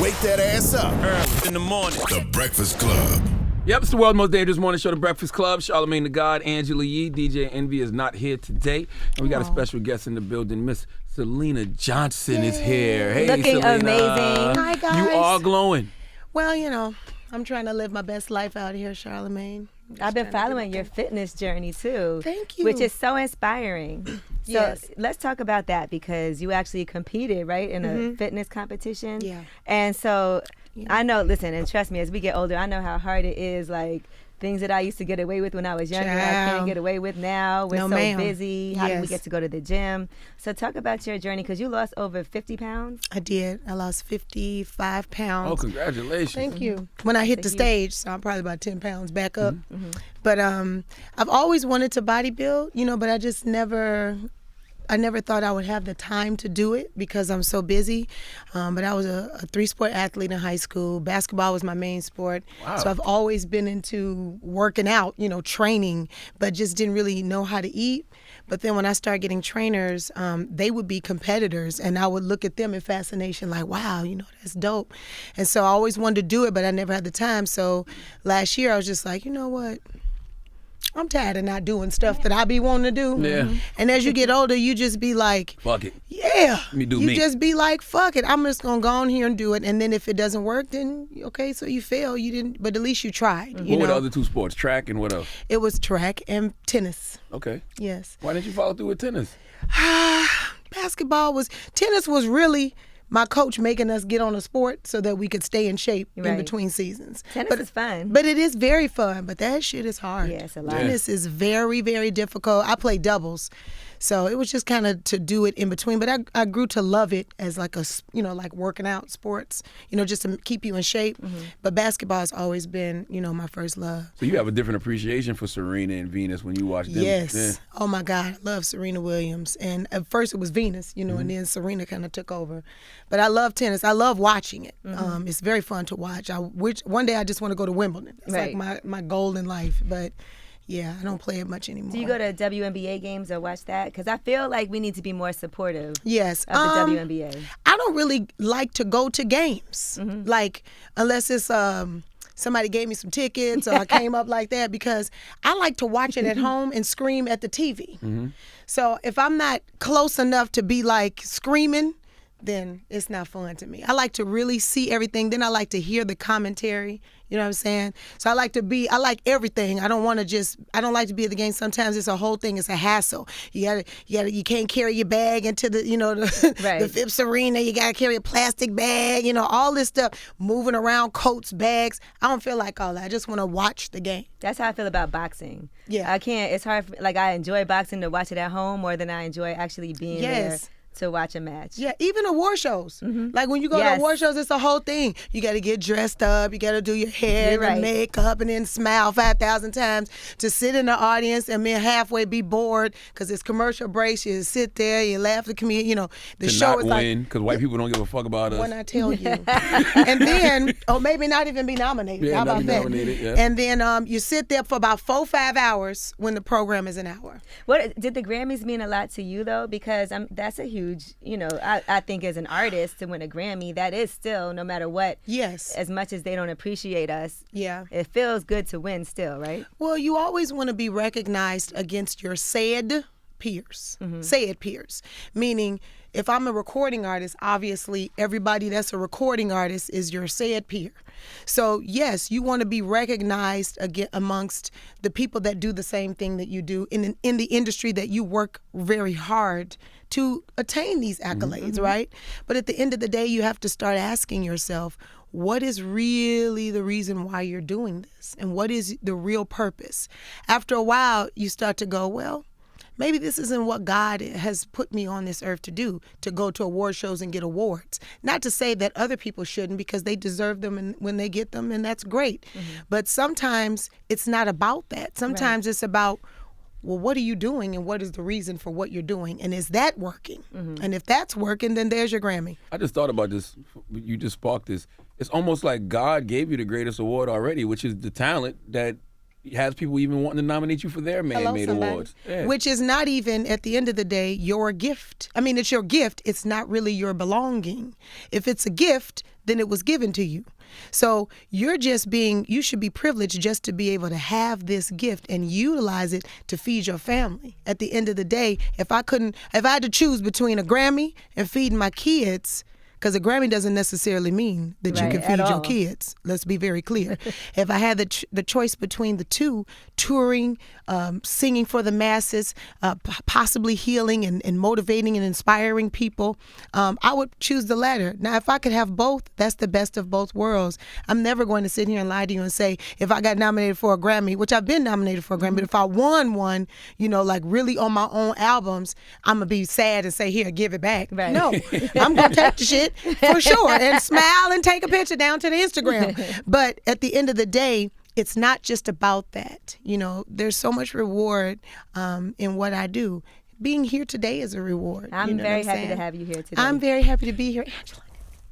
Wake that ass up. Early in the morning. The Breakfast Club. Yep, it's the world's most dangerous morning show, The Breakfast Club. Charlamagne the God, Angela Yee, DJ Envy is not here today. And we got a special guest in the building. Miss Syleena Johnson is here. Hey, Looking Syleena. amazing. Hi, guys. You are glowing. Well, you know, I'm trying to live my best life out here, Charlamagne. I've been following your fitness journey too. Thank you. Which is so inspiring. So Yes. let's talk about that because you actually competed, right, in a fitness competition. Yeah. And so I know, listen, and trust me, as we get older, I know how hard it is, like things that I used to get away with when I was younger, I can't Child. get away with now. We're No, so ma'am. busy. How do we Yes. get to go to the gym? So talk about your journey because you lost over 50 pounds. I did. I lost 55 pounds. Oh, congratulations. Thank you. When I hit the stage, so I'm probably about 10 pounds back up. But I've always wanted to bodybuild, you know, but I just never thought I would have the time to do it because I'm so busy. But I was a three-sport athlete in high school. Basketball was my main sport. Wow. So I've always been into working out, you know, training, but just didn't really know how to eat. But then when I started getting trainers, they would be competitors, and I would look at them in fascination like, wow, you know, that's dope. And so I always wanted to do it, but I never had the time. So last year I was just like, you know what? I'm tired of not doing stuff that I be wanting to do. Yeah. And as you get older, you just be like, Fuck it. yeah. Let me do you me. just be like, fuck it. I'm just going to go on here and do it. And then if it doesn't work, then, okay, so you fail. You didn't, but at least you tried. You What were know? the other two sports? Track and what else? It was track and tennis. Okay. Yes. Why didn't you follow through with tennis? Tennis was really my coach making us get on a sport so that we could stay in shape in Right. between seasons. Tennis is fun. But it is very fun, but that shit is hard. Yeah, it's a lot. Tennis is very, very difficult. I play doubles. So it was just kind of to do it in between. But I grew to love it as like like working out sports, you know, just to keep you in shape. But basketball has always been, you know, my first love. So you have a different appreciation for Serena and Venus when you watch them. Yes. Yeah. Oh my God, I love Serena Williams. And at first it was Venus, you know, and then Serena kind of took over. But I love tennis. I love watching it. It's very fun to watch. One day I just want to go to Wimbledon. It's Right. like my goal in life. But yeah, I don't play it much anymore. Do you go to WNBA games or watch that? Because I feel like we need to be more supportive Yes. of the WNBA. I don't really like to go to games, like unless it's somebody gave me some tickets or I came up like that, because I like to watch it at home and scream at the TV. So if I'm not close enough to be like screaming, then it's not fun to me. I like to really see everything. Then I like to hear the commentary. You know what I'm saying? So I like everything. I don't like to be at the game. Sometimes it's a whole thing. It's a hassle. You can't carry your bag into the, you know, Right. the Phipps Arena. You got to carry a plastic bag, you know, all this stuff, moving around, coats, bags. I don't feel like all that. I just want to watch the game. That's how I feel about boxing. Yeah. I can't, it's hard, like I enjoy boxing to watch it at home more than I enjoy actually being Yes. there to watch a match. Yeah, even award shows. Like when you go to Yes. award shows, it's a whole thing. You got to get dressed up. You got to do your hair You're right. and makeup and then smile 5,000 times to sit in the audience and then halfway be bored because it's commercial breaks. You sit there, you laugh at the comedian. You know, the To show not is win, because white people don't give a fuck about us. when I tell you. And then, or maybe not even be nominated. Yeah, How not about be that? nominated, yeah. And then you sit there for about 4-5 hours when the program is an hour. What did the Grammys mean a lot to you though? Because that's a huge, you know, I think as an artist to win a Grammy, that is still, no matter what, Yes. as much as they don't appreciate us, Yeah. it feels good to win still, right? Well, you always want to be recognized against your said peers. Said peers. Meaning, if I'm a recording artist, obviously everybody that's a recording artist is your said peer. So, yes, you want to be recognized amongst the people that do the same thing that you do in the industry that you work very hard to attain these accolades, right? But at the end of the day, you have to start asking yourself, what is really the reason why you're doing this? And what is the real purpose? After a while, you start to go, well, maybe this isn't what God has put me on this earth to do, to go to award shows and get awards. Not to say that other people shouldn't, because they deserve them when they get them, and that's great. But sometimes it's not about that. Sometimes it's about, well, what are you doing and what is the reason for what you're doing? And is that working? And if that's working, then there's your Grammy. I just thought about this. You just sparked this. It's almost like God gave you the greatest award already, which is the talent that has people even wanting to nominate you for their man-made awards. Yeah. Which is not even, at the end of the day, your gift. I mean, it's your gift. It's not really your belonging. If it's a gift, then it was given to you. So you should be privileged just to be able to have this gift and utilize it to feed your family. At the end of the day, if I had to choose between a Grammy and feeding my kids, because a Grammy doesn't necessarily mean that you can feed your kids. Let's be very clear. If I had the choice between the two, touring, singing for the masses, possibly healing and motivating and inspiring people, I would choose the latter. Now, if I could have both, that's the best of both worlds. I'm never going to sit here and lie to you and say, if I got nominated for a Grammy, which I've been nominated for a Grammy, but if I won one, like really on my own albums, I'm going to be sad and say, here, give it back. Right. No, I'm going to take the shit for sure and smile and take a picture down to the Instagram. But at the end of the day, it's not just about that. There's so much reward in what I do. Being here today is a reward. I'm very happy to have you here today. I'm very happy to be here.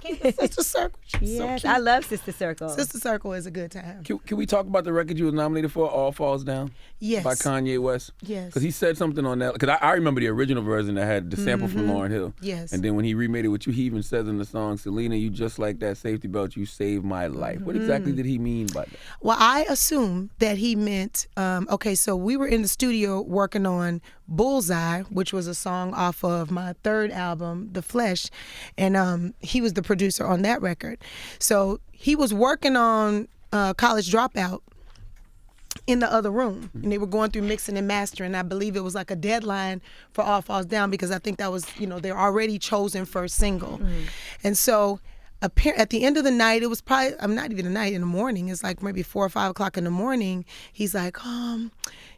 Angela, Sister Circle. Yes, so I love Sister Circle. Sister Circle is a good time. Can we talk about the record you was nominated for, All Falls Down? Yes. By Kanye West? Yes. Because he said something on that. Because I remember the original version that had the sample from Lauryn Hill. Yes. And then when he remade it with you, he even says in the song, Syleena, you just like that safety belt, you saved my life. What exactly did he mean by that? Well, I assume that he meant, so we were in the studio working on Bullseye, which was a song off of my third album, The Flesh, and he was the producer on that record. So he was working on College Dropout in the other room, and they were going through mixing and mastering. I believe it was like a deadline for All Falls Down because I think that was, they're already chosen first single. And so at the end of the night, it was probably, not even a night, in the morning, it's like maybe 4 or 5 o'clock in the morning, he's like, can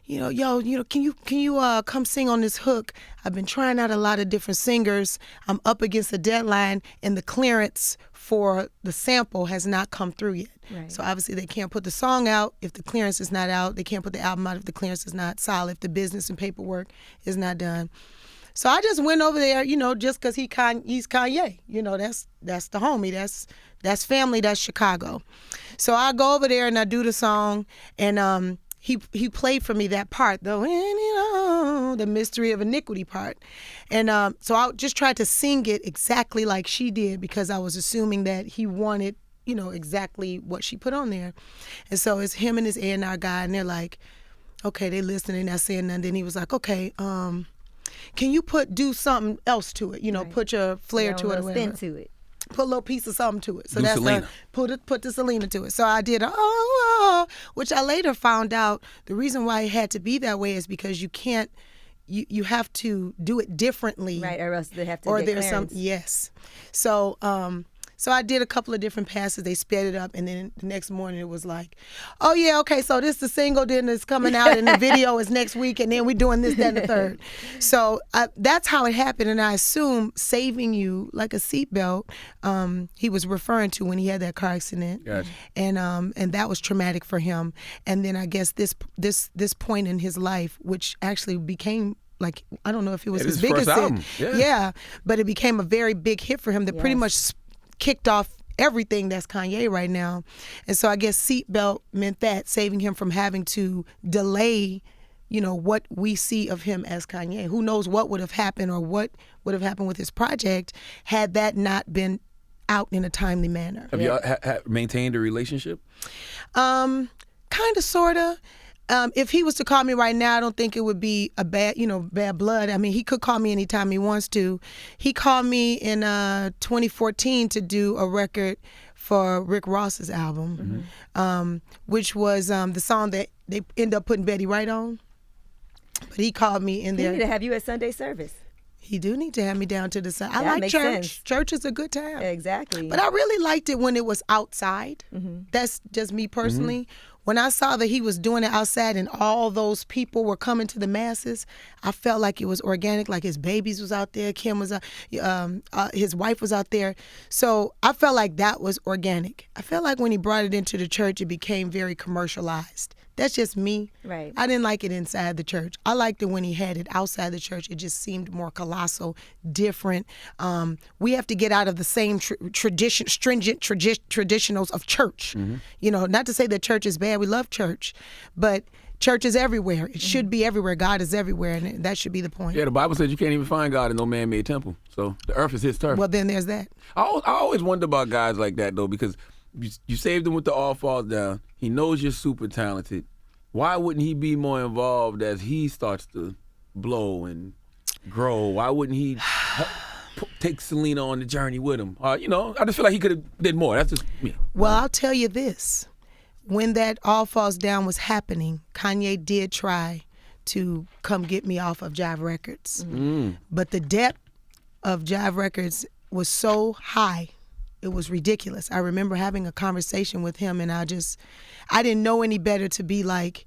you come sing on this hook? I've been trying out a lot of different singers. I'm up against a deadline, and the clearance for the sample has not come through yet. Right. So obviously they can't put the song out if the clearance is not out. They can't put the album out if the clearance is not solid, if the business and paperwork is not done. So I just went over there, just because he's Kanye. That's the homie. That's family. That's Chicago. So I go over there and I do the song, and he played for me that part, the mystery of iniquity part. And so I just tried to sing it exactly like she did because I was assuming that he wanted, exactly what she put on there. And so it's him and his A&R guy, and they're like, okay, they listening, not saying nothing. Then he was like, okay, can you do something else to it? Right. Put your flair to it or whatever. Spin to it. Put a little piece of something to it. So that's Syleena. Put the Syleena to it. So I did which I later found out the reason why it had to be that way is because you can't, you have to do it differently. Right, or else they have to or get there's clearance. Yes. So I did a couple of different passes. They sped it up, and then the next morning it was like, oh yeah, okay, so this the single, then it's coming out, and the video is next week, and then we're doing this, that, and the third. So that's how it happened, and I assume saving you like a seatbelt, he was referring to when he had that car accident. Gotcha. And that was traumatic for him. And then I guess this point in his life, which actually became, like, I don't know if it was his biggest hit. Yeah, but it became a very big hit for him that pretty much kicked off everything that's Kanye right now. And so I guess seatbelt meant that, saving him from having to delay, what we see of him as Kanye. Who knows what would have happened or what would have happened with his project had that not been out in a timely manner. Have you maintained a relationship? Kind of, sort of. If he was to call me right now, I don't think it would be a bad blood. I mean, he could call me anytime he wants to. He called me in 2014 to do a record for Rick Ross's album, which was the song that they ended up putting Betty Wright on. But he called me in there. He need to have you at Sunday service. He do need to have me down to the side. I That like makes church. sense. Church is a good time. Exactly. But I really liked it when it was outside. That's just me personally. When I saw that he was doing it outside and all those people were coming to the masses, I felt like it was organic, like his babies was out there, Kim was out, his wife was out there. So I felt like that was organic. I felt like when he brought it into the church, it became very commercialized. That's just me. Right. I didn't like it inside the church. I liked it when he had it outside the church. It just seemed more colossal, different. We have to get out of the same stringent traditionals of church. Not to say that church is bad. We love church. But church is everywhere. It should be everywhere. God is everywhere, and that should be the point. Yeah, the Bible says you can't even find God in no man-made temple. So the earth is his turf. Well, then there's that. I always wonder about guys like that, though, because you saved him with the All Falls Down. He knows you're super talented. Why wouldn't he be more involved as he starts to blow and grow? Why wouldn't he take Syleena on the journey with him? I just feel like he could have did more. That's just me. Well, I'll tell you this. When that All Falls Down was happening, Kanye did try to come get me off of Jive Records. But the depth of Jive Records was so high, it was ridiculous. I remember having a conversation with him, and I didn't know any better to be like,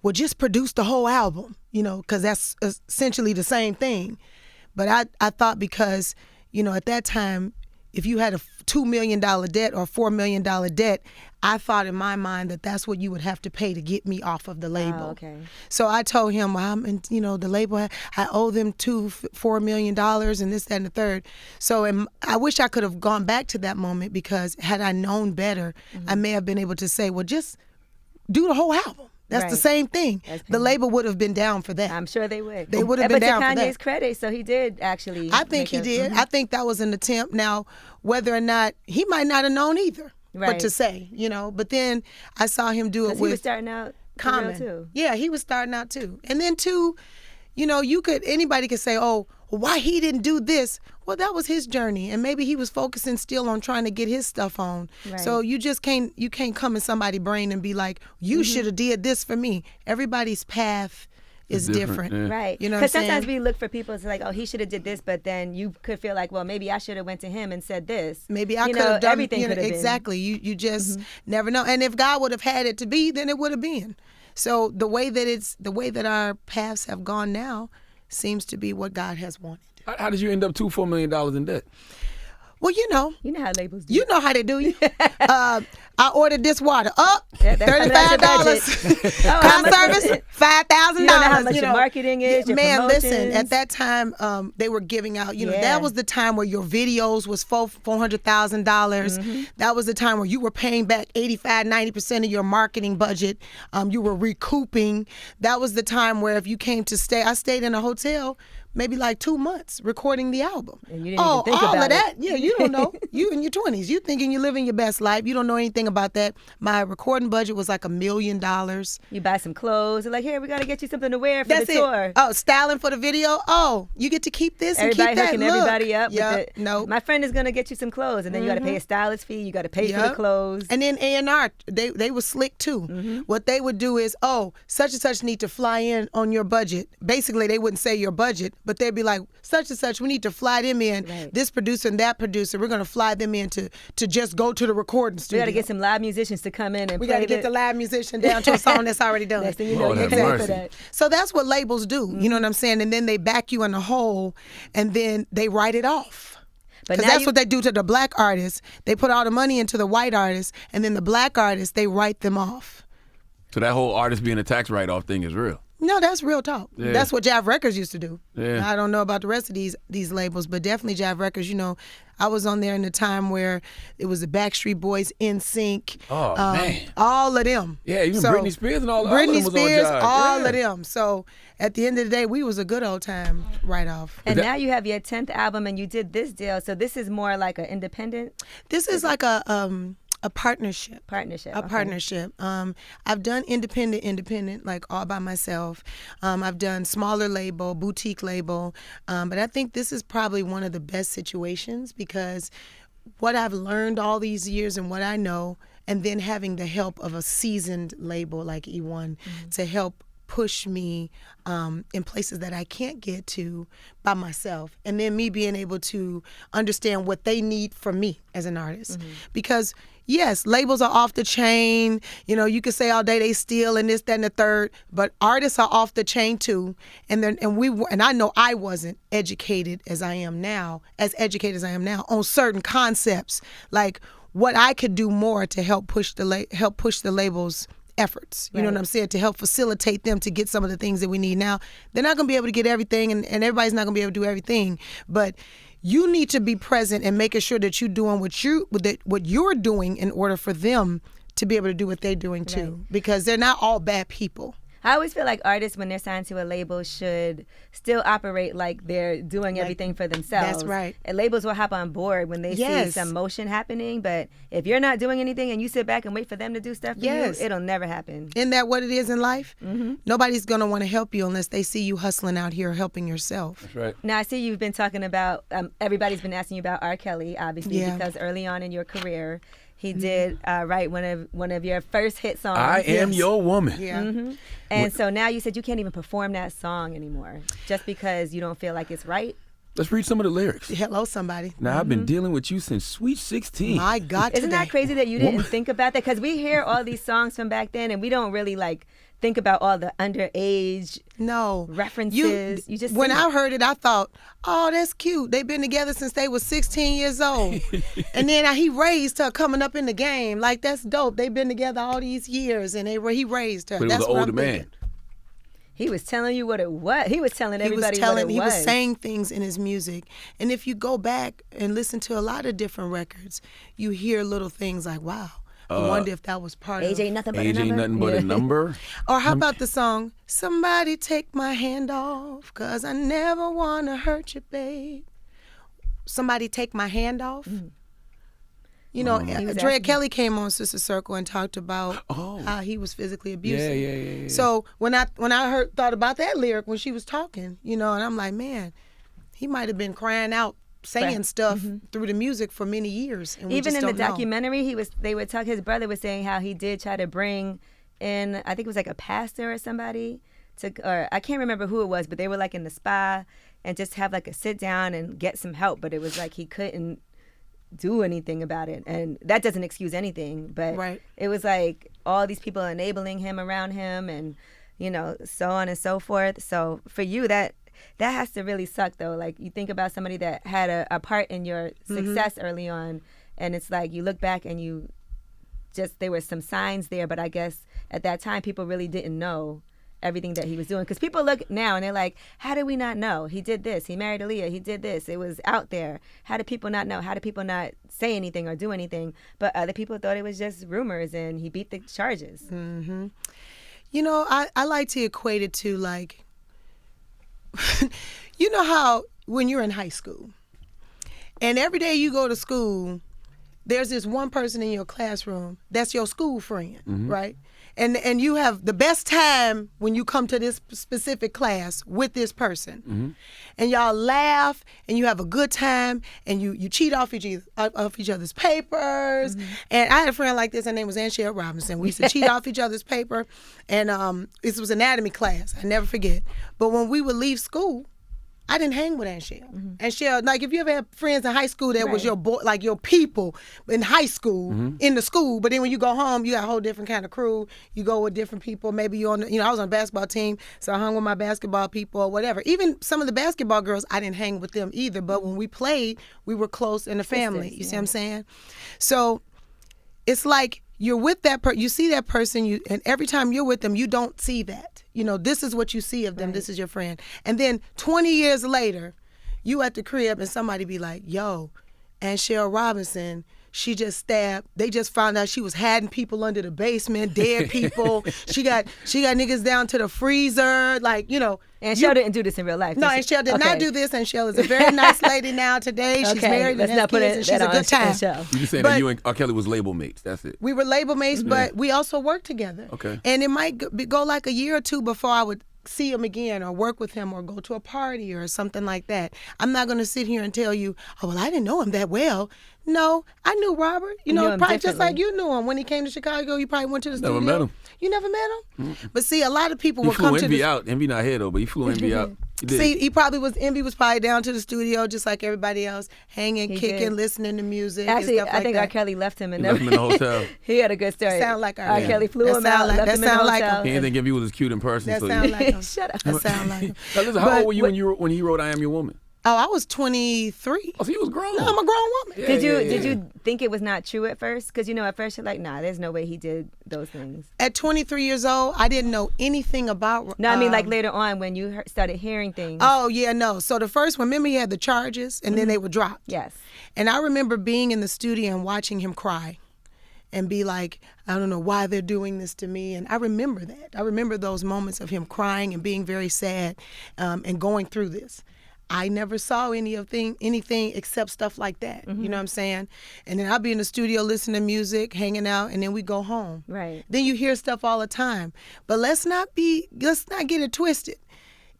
well, just produce the whole album, because that's essentially the same thing. But I thought because, at that time, if you had a $2 million debt or $4 million debt, I thought in my mind that that's what you would have to pay to get me off of the label. Oh, okay. So I told him, the label, I owe them $4 million and this, that, and the third. So I wish I could have gone back to that moment, because had I known better, I may have been able to say, well, just do the whole album. That's the same thing. The label would have been down for that. I'm sure they would. They would have been down for that. But to Kanye's credit, so he did actually. I think he did. I think that was an attempt. Now, whether or not, he might not have known either. Right. But to say, but then I saw him do it with he was starting out Common too. Yeah, he was starting out too. And then too, anybody could say, oh, why he didn't do this? Well, that was his journey, and maybe he was focusing still on trying to get his stuff on. Right. So you can't come in somebody's brain and be like, you should have did this for me. Everybody's path is different. Yeah. Right. You know what I'm Because sometimes saying? we look for people to like, oh, he should have did this, but then you could feel like, well, maybe I should have went to him and said this. Maybe I could have done everything. Could have exactly. You just never know. And if God would have had it to be, then it would have been. So the way that our paths have gone now seems to be what God has wanted. How did you end up $4 million in debt? Well, You know how labels do. You know how they do you. I ordered this water up, That's $35. Oh, Car service, $5,000. You don't know how much your marketing is, your man, listen, promotions. at that time, they were giving out, that was the time where your videos was $400,000. That was the time where you were paying back 85-90% of your marketing budget. You were recouping. That was the time where if you came to stay, I stayed in a hotel maybe like 2 months recording the album. And you didn't even think all about of that. it. Yeah, you don't know. You in your 20s. You thinking you're living your best life. You don't know anything about that. My recording budget was like $1 million. You buy some clothes. They're like, here, we got to get you something to wear for That's the it. tour. Oh, styling for the video. Oh, you get to keep this Everybody and keep that. hooking Look. everybody up. Yep. No. My friend is going to get you some clothes. And then you got to pay a stylist fee. You got to pay for the clothes. And then A&R, they were slick too. What they would do is, such and such need to fly in on your budget. Basically, they wouldn't say your budget, but they'd be like, such and such, we need to fly them in. Right. This producer and that producer, we're going to fly them in to just go to the recording We studio. got to get some live musicians to come in and We play got to get the live musician down to a song that's already done. Next thing you know, Lord you have pay for mercy. that. So that's what labels do. You know what I'm saying? And then they back you in a hole, and then they write it off. But Because now that's what they do to the black artists. They put all the money into the white artists, and then the black artists, they write them off. So that whole artist being a tax write-off thing is real. No, that's real talk. Yeah. That's what Jive Records used to do. Yeah. I don't know about the rest of these labels, but definitely Jive Records. I was on there in the time where it was the Backstreet Boys, NSYNC. Oh, man. All of them. Yeah, even So, Britney Spears and all of Britney them was Spears, on Jive. all Yeah. of them. So at the end of the day, we was a good old time write-off. And now you have your 10th album and you did this deal. So this is more like an independent This is like a partnership. partnership. A Okay. partnership. I've done independent, like all by myself. I've done smaller label, boutique label. But I think this is probably one of the best situations because what I've learned all these years and what I know, and then having the help of a seasoned label like E1 to help push me in places that I can't get to by myself. And then me being able to understand what they need from me as an artist. Because yes, labels are off the chain. You could say all day they steal and this, that, and the third, but artists are off the chain too. And I know I wasn't educated as I am now on certain concepts, like what I could do more to help push the labels efforts, you know what I'm saying, to help facilitate them to get some of the things that we need now. They're not going to be able to get everything, and everybody's not going to be able to do everything, but you need to be present and making sure that you're doing what you're doing in order for them to be able to do what they're doing too, because they're not all bad people. I always feel like artists, when they're signed to a label, should still operate like they're doing everything for themselves. That's right. And labels will hop on board when they see some motion happening, but if you're not doing anything and you sit back and wait for them to do stuff for you, it'll never happen. Isn't that what it is in life? Mm-hmm. Nobody's going to want to help you unless they see you hustling out here helping yourself. That's right. Now, I see you've been talking about, everybody's been asking you about R. Kelly, obviously, Yeah. because early on in your career, he did write one of your first hit songs. I Am Your Woman. Yeah. Mm-hmm. And so now you said you can't even perform that song anymore just because you don't feel like it's right. Let's read some of the lyrics. Hello, somebody. Now, I've been dealing with you since Sweet 16. My God, Isn't that crazy that you didn't think about that? Because we hear all these songs from back then and we don't really think about all the underage references. You just when sing I it. heard it, I thought, oh, that's cute. They've been together since they were 16 years old. And then he raised her coming up in the game. Like, that's dope. They've been together all these years and he raised her. But it That's was an what older I'm man. thinking. He was telling you what it was. He was telling everybody what it was. He was saying things in his music. And if you go back and listen to a lot of different records, you hear little things like, wow, I wonder if that was part Age of ain't nothing but Age a ain't number. nothing but a number. Or how about the song, Somebody Take My Hand Off, 'cause I never want to hurt you, babe. Somebody take my hand off. You know, Dre Kelly came on Sister Circle and talked about how he was physically abusive. Yeah. So when I thought about that lyric when she was talking, you know, and I'm like, man, he might have been crying out, saying stuff through the music for many years. And we Even just in the don't know. documentary, his brother was saying how he did try to bring in, I think it was like a pastor or somebody, or I can't remember who it was, but they were like in the spa and just have like a sit down and get some help. But it was like he couldn't do anything about it, and that doesn't excuse anything, but it was like all these people enabling him around him, and you know, so on and so forth. So for you, that has to really suck, though. Like, you think about somebody that had a part in your success early on, and it's like you look back and there were some signs there, but I guess at that time people really didn't know everything that he was doing, because people look now and they're like, how did we not know? He did this, he married Aaliyah, he did this, it was out there. How did people not know? How did people not say anything or do anything? But other people thought it was just rumors and he beat the charges. You know, I like to equate it to, like, you know how when you're in high school and every day you go to school, there's this one person in your classroom that's your school friend, right? And you have the best time when you come to this specific class with this person. And y'all laugh and you have a good time and you cheat off each other's papers. And I had a friend like this, her name was Anshel Robinson. We used to cheat off each other's paper. And this was anatomy class, I never forget. But when we would leave school, I didn't hang with Anshel. Anshel, like, if you ever had friends in high school that was your boy, like your people in high school, in the school, but then when you go home, you got a whole different kind of crew. You go with different people. Maybe you're on, I was on a basketball team, so I hung with my basketball people or whatever. Even some of the basketball girls, I didn't hang with them either. But when we played, we were close in the family. You see what I'm saying? So it's like you're with that person, you see that person, and every time you're with them, you don't see that. You know, this is what you see of them. This is your friend. And then 20 years later, you at the crib and somebody be like, yo, Anshel Robinson, she just stabbed. They just found out she was hiding people under the basement, dead people. She got niggas down to the freezer, like, you know. Anshel didn't do this in real life. No, Anshel did not do this. Anshel is a very nice lady now today. She's married and has kids, and she's a good time. You just saying that you and R. Kelly was label mates. That's it. We were label mates, but we also worked together. Okay. And it might go like a year or two before I would see him again or work with him or go to a party or something like that. I'm not going to sit here and tell you, oh, well, I didn't know him that well. No, I knew Robert. You know, probably just like you knew him. When he came to Chicago, you probably went to the studio. Never met him. You never met him? But see, a lot of people He will come flew to Envy out. Envy not here, though, but he flew Envy out. He did. See, Envy was probably down to the studio just like everybody else, hanging, kicking, listening to music. Actually, and stuff I like think that. R. Kelly left him in Left him in the hotel. He had a good story. Sound like R. Kelly flew him out, left him in the hotel. He didn't think Envy was as cute in person. That so sound like him. Shut up. That sound like him. Now, listen, how old were you when he wrote I Am Your Woman? Oh, I was 23. Oh, so you was grown. No, I'm a grown woman. Did you think it was not true at first? Because, at first you're like, nah, there's no way he did those things. At 23 years old, I didn't know anything about... No, I mean, like later on when you started hearing things. Oh, yeah, no. So the first one, remember he had the charges and then they were dropped. Yes. And I remember being in the studio and watching him cry. and be like, I don't know why they're doing this to me. And I remember that. I remember those moments of him crying and being very sad and going through this. I never saw anything except stuff like that. You know what I'm saying? And then I'll be in the studio listening to music, hanging out, and then we go home. Right. Then you hear stuff all the time. But let's not get it twisted.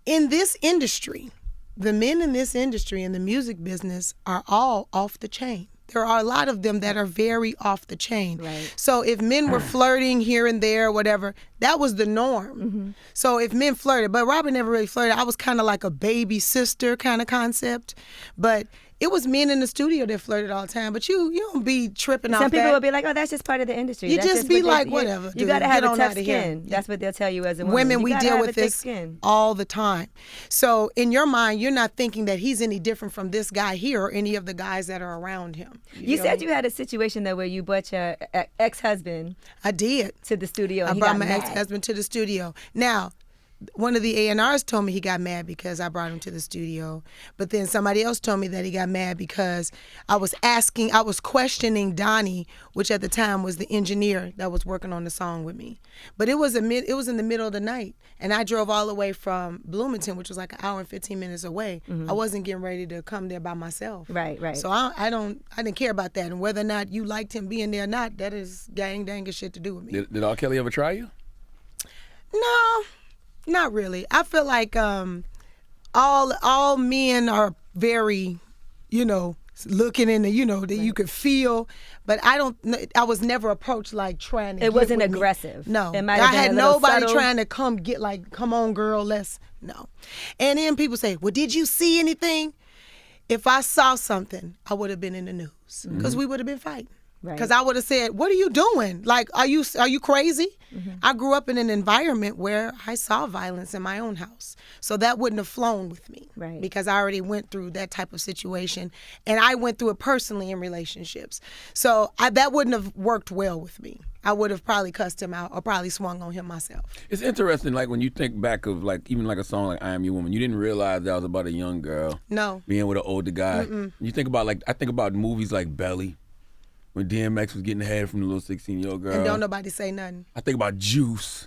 In this industry, the men in this industry, in the music business, are all off the chain. There are a lot of them that are very off the chain. Right. So if men were flirting here and there, whatever, that was the norm. So if men flirted, but Robert never really flirted. I was kind of like a baby sister kind of concept. But it was men in the studio that flirted all the time. But you don't be tripping off that. Some people will be like, oh, that's just part of the industry. You That's just be what like, whatever. You got to have a tough outta here. skin. That's what they'll tell you as a woman. Women, You we gotta deal have with a thick this skin. all the time. So in your mind, you're not thinking that he's any different from this guy here or any of the guys that are around him. You feel said me? you had a situation though where you brought your ex-husband I did. to the studio. And I he brought got my mad. ex-husband to the studio. Now, one of the A&Rs told me he got mad because I brought him to the studio. But then somebody else told me that he got mad because I was questioning Donnie, which at the time was the engineer that was working on the song with me. But it was in the middle of the night, and I drove all the way from Bloomington, which was like an hour and 15 minutes away. I wasn't getting ready to come there by myself. Right. So I didn't care about that, and whether or not you liked him being there or not, that is gang dang shit to do with me. Did R. Kelly ever try you? No. Not really. I feel like all men are very, looking in the, that you could feel. But I was never approached like trying to. It wasn't with me. aggressive. No, It might I have been had a little nobody subtle. trying to come on, girl, no. And then people say, well, did you see anything? If I saw something, I would have been in the news because we would have been fighting. Right. Because I would have said, what are you doing? Like, are you crazy? I grew up in an environment where I saw violence in my own house. So that wouldn't have flown with me. Right. Because I already went through that type of situation. And I went through it personally in relationships. So that wouldn't have worked well with me. I would have probably cussed him out or probably swung on him myself. It's interesting, like when you think back of like even like a song like "I Am Your Woman," you didn't realize that was about a young girl No. being with an older guy. You think about I think about movies like Belly, when DMX was getting head from the little 16-year-old girl. And don't nobody say nothing. I think about Juice,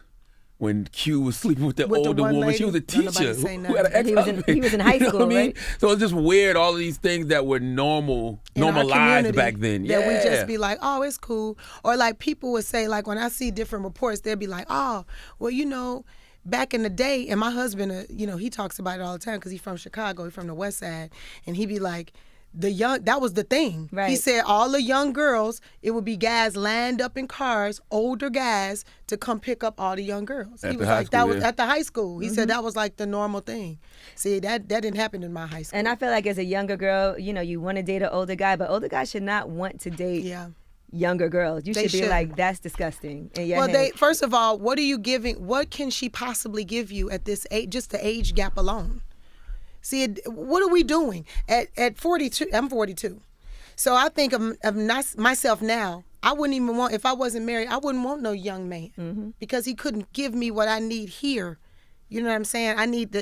when Q was sleeping with the With the older one woman. lady. She was a Don't nobody teacher say who had an nothing. ex-husband. He was in high You know school, what I mean? right? So it's just weird, all of these things that were normalized community back then. That we Yeah. just be like, oh, it's cool. Or like people would say, like when I see different reports, they'd be like, oh, well, back in the day, and my husband, he talks about it all the time because he's from Chicago, he's from the West Side, and he'd be like, that was the thing. Right. He said all the young girls, it would be guys lined up in cars, older guys, to come pick up all the young girls. At He the was high like, school, that was yeah. at the high school. He said that was like the normal thing. See, that didn't happen in my high school. And I feel like as a younger girl, you want to date an older guy, but older guys should not want to date younger girls. You They should be shouldn't. like, that's disgusting. In your Well, head. first of all, what are you giving? What can she possibly give you at this age? Just the age gap alone. See, what are we doing? At 42, I'm 42. So I think of myself now. I wouldn't even want, if I wasn't married, I wouldn't want no young man because he couldn't give me what I need here. You know what I'm saying? I need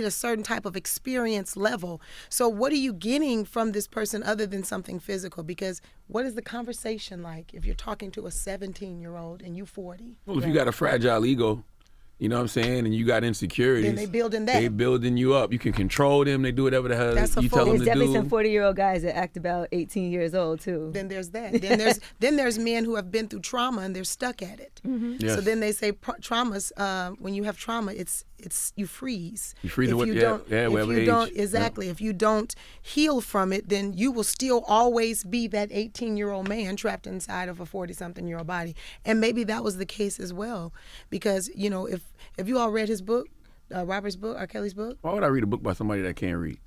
a certain type of experience level. So what are you getting from this person other than something physical? Because what is the conversation like if you're talking to a 17-year-old and you 40? Well, if you got a fragile ego, you know what I'm saying, and you got insecurities, Then they building that. They building you up. You can control them. They do whatever the hell That's a you tell full- them There's to definitely do. some 40-year-old guys that act about 18 years old too. Then there's that. Then there's men who have been through trauma and they're stuck at it. Yes. So then they say traumas. When you have trauma, it's you freeze. You freeze If it with- you yeah, don't, yeah, if whatever you age. don't Yeah. exactly. If you don't heal from it, then you will still always be that 18-year-old man trapped inside of a 40-something-year-old body. And maybe that was the case as well, because if you all read his book, Robert's book, R. Kelly's book. Why would I read a book by somebody that can't read?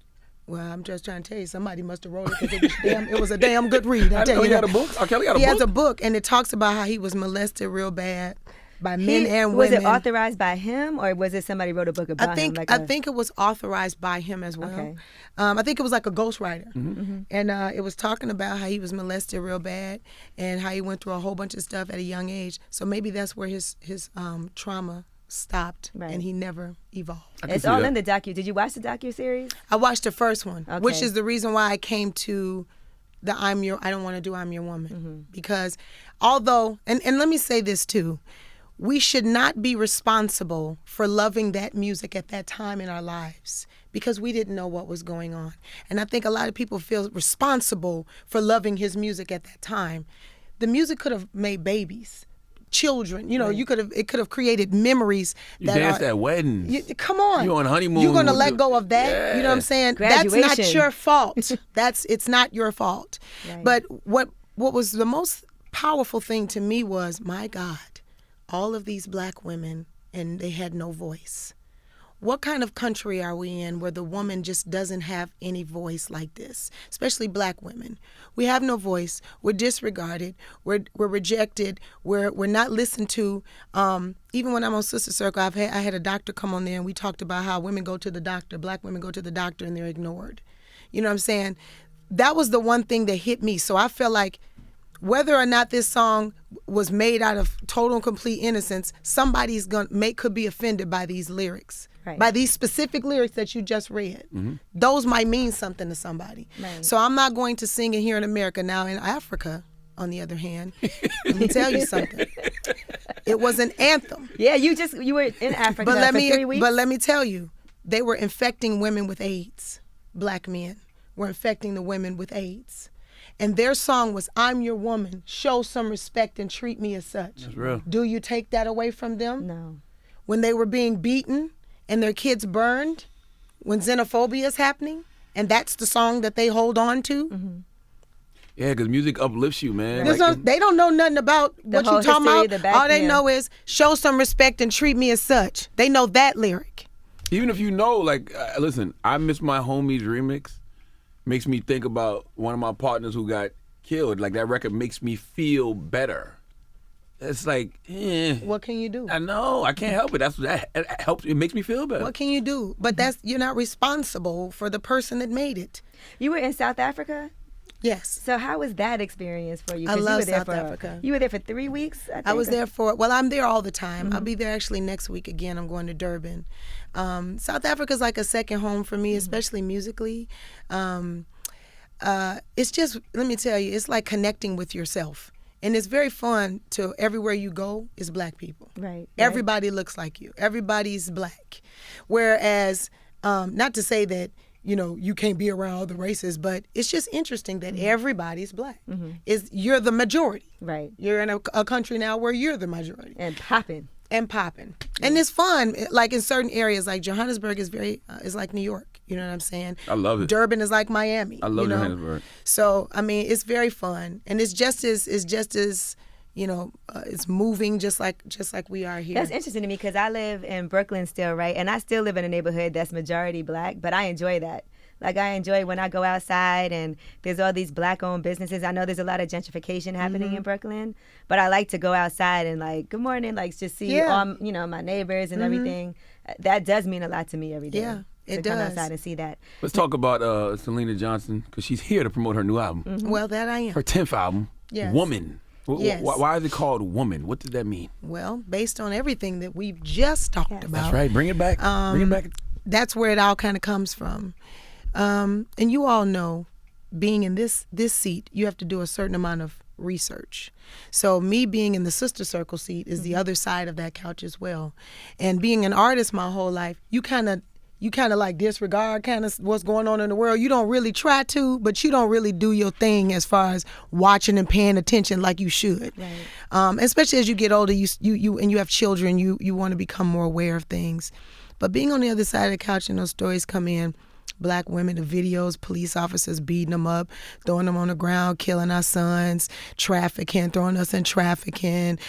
Well, I'm just trying to tell you, somebody must have wrote it because it was a damn good read. I tell know you he got that. a book. R. Kelly got a He book. has a book, and it talks about how he was molested real bad by men and Was women. it authorized by him, or was it somebody wrote a book about him? I think it was authorized by him as well. Okay. I think it was like a ghostwriter. Mm-hmm. And it was talking about how he was molested real bad and how he went through a whole bunch of stuff at a young age. So maybe that's where his trauma stopped, Right. and he never evolved. I can It's see all that. in the docu. Did you watch the docu-series? I watched the first one, which Okay. is the reason why I came to I don't want to do I'm Your Woman. Because although, and let me say this too, we should not be responsible for loving that music at that time in our lives because we didn't know what was going on. And I think a lot of people feel responsible for loving his music at that time. The music could have made babies, children. You know, it could have created memories. You danced at weddings. Come on. You on honeymoon. You're gonna let go of that. Yeah. You know what I'm saying? Graduation. That's not your fault. It's not your fault. Right. But what was the most powerful thing to me was, my God, all of these black women, and they had no voice. What kind of country are we in where the woman just doesn't have any voice like this? Especially black women. We have no voice. We're disregarded. We're rejected. We're not listened to. Even when I'm on Sister Circle, I had a doctor come on there and we talked about how women go to the doctor, black women go to the doctor and they're ignored. You know what I'm saying? That was the one thing that hit me. So I felt like whether or not this song was made out of total and complete innocence, somebody's could be offended by these lyrics, by these specific lyrics that you just read. Those might mean something to somebody. Right. So I'm not going to sing it here in America. Now in Africa, on the other hand, let me tell you something. It was an anthem. Yeah, you were in Africa for 3 weeks. But let me tell you, they were infecting women with AIDS. Black men were infecting the women with AIDS. And their song was, I'm Your Woman, show some respect and treat me as such. That's real. Do you take that away from them? No. When they were being beaten and their kids burned, when xenophobia is happening, and that's the song that they hold on to? Yeah, because music uplifts you, man. They don't know nothing about what whole you're talking history, about. All they know is, show some respect and treat me as such. They know that lyric. Even if you know, listen, I Miss My Homies remix. Makes me think about one of my partners who got killed. Like, that record makes me feel better. It's like, What can you do? I know. I can't help it. It helps. It makes me feel better. What can you do? But you're not responsible for the person that made it. You were in South Africa? Yes. So how was that experience for you? I 'Cause love you were there South Africa. You were there for 3 weeks, I think? I was there I'm there all the time. I'll be there actually next week again. I'm going to Durban. South Africa's like a second home for me, especially musically. It's just, let me tell you, it's like connecting with yourself. And it's very fun to, everywhere you go is black people. Right. Everybody looks like you. Everybody's black. Whereas, not to say that, you can't be around other races, but it's just interesting that everybody's black. You're the majority. Right. You're in a country now where you're the majority. And popping. And it's fun. Like in certain areas, like Johannesburg is is like New York. You know what I'm saying? I love it. Durban is like Miami. I love Johannesburg. So I mean, it's very fun, and it's just as it's moving just like we are here. That's interesting to me because I live in Brooklyn still, right? And I still live in a neighborhood that's majority black, but I enjoy that. Like, I enjoy when I go outside and there's all these black-owned businesses. I know there's a lot of gentrification happening in Brooklyn, but I like to go outside and, like, good morning, like, just see all, my neighbors and everything. That does mean a lot to me every day. Yeah, it to come does. outside and see that. Let's talk about Syleena Johnson, because she's here to promote her new album. Well, that I am. Her 10th album, Yes. Woman. Yes. Why is it called Woman? What does that mean? Well, based on everything that we've just talked about. That's right. Bring it back. Bring it back. That's where it all kind of comes from. And you all know, being in this seat, you have to do a certain amount of research. So me being in the Sister Circle seat is the other side of that couch as well. And being an artist my whole life, you kind of like disregard kind of what's going on in the world. You don't really try to, but you don't really do your thing as far as watching and paying attention like you should. Right. Especially as you get older, you and you have children, you want to become more aware of things. But being on the other side of the couch and those stories come in, black women, the videos, police officers beating them up, throwing them on the ground, killing our sons, trafficking, throwing us in trafficking,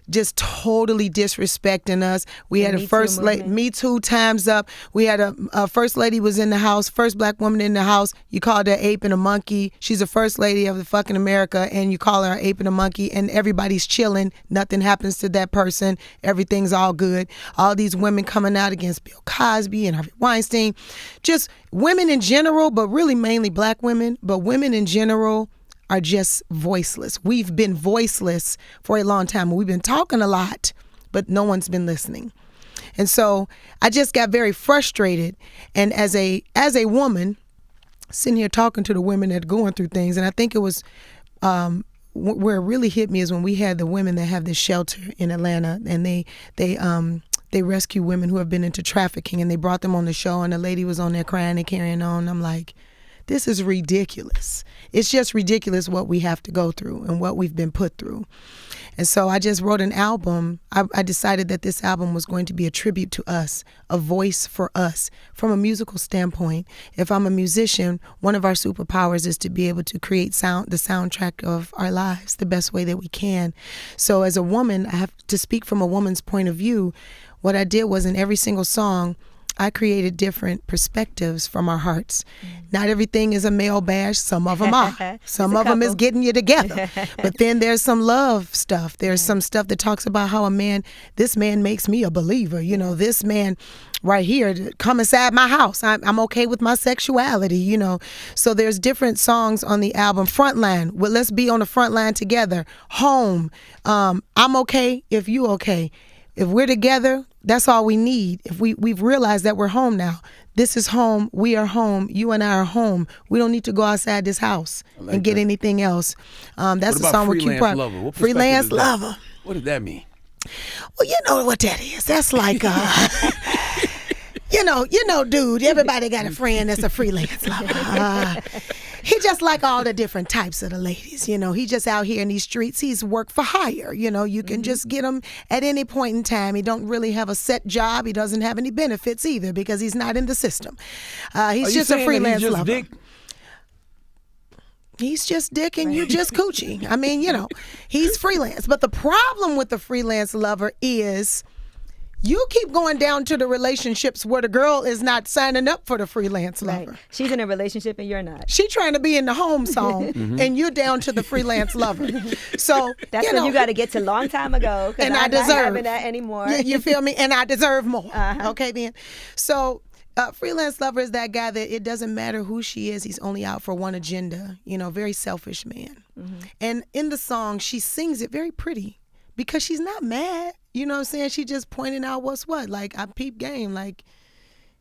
just totally disrespecting us. We had a first lady, Me Too times up. We had a first lady was in the house, first black woman in the house. You called her ape and a monkey. She's the first lady of the fucking America, and you call her an ape and a monkey, and everybody's chilling. Nothing happens to that person. Everything's all good. All these women coming out against Bill Cosby and Harvey Weinstein. Just women in general, but really mainly black women, but women in general are just voiceless. We've been voiceless for a long time. We've been talking a lot, but no one's been listening. And so I just got very frustrated. And as a woman, sitting here talking to the women that are going through things, and I think it was where it really hit me is when we had the women that have this shelter in Atlanta, and they rescue women who have been into trafficking, and they brought them on the show, and the lady was on there crying and carrying on. I'm like, this is ridiculous. It's just ridiculous what we have to go through and what we've been put through. And so I just wrote an album. I decided that this album was going to be a tribute to us, a voice for us from a musical standpoint. If I'm a musician, one of our superpowers is to be able to create the soundtrack of our lives the best way that we can. So as a woman, I have to speak from a woman's point of view. What I did was in every single song, I created different perspectives from our hearts. Not everything is a male bash. Some of them are. Some of them is getting you together. But then there's some love stuff. There's some stuff that talks about how this man makes me a believer. You know, this man right here, come inside my house. I'm okay with my sexuality, you know. So there's different songs on the album. Frontline, well, let's be on the front line together. Home, I'm okay if you okay. If we're together, that's all we need. If we've realized that we're home now. This is home. We are home. You and I are home. We don't need to go outside this house and get anything else. That's the song with Q Park. Freelance lover. What does that mean? Well, you know what that is. That's like, you know, dude. Everybody got a friend that's a freelance lover. He just like all the different types of the ladies, you know. He just out here in these streets. He's work for hire, you know. You can just get him at any point in time. He don't really have a set job. He doesn't have any benefits either because he's not in the system. He's just a freelance lover. Dick? He's just dick and you just coochie. I mean, you know, he's freelance. But the problem with the freelance lover is you keep going down to the relationships where the girl is not signing up for the freelance lover. Right. She's in a relationship and you're not. She trying to be in the home zone and you're down to the freelance lover. So that's what you got to get to long time ago. And I'm not having that anymore. You feel me? And I deserve more. Okay, then. So freelance lover is that guy that it doesn't matter who she is. He's only out for one agenda. You know, very selfish man. And in the song, she sings it very pretty because she's not mad. You know what I'm saying? She just pointing out what's what. Like, I peep game. Like,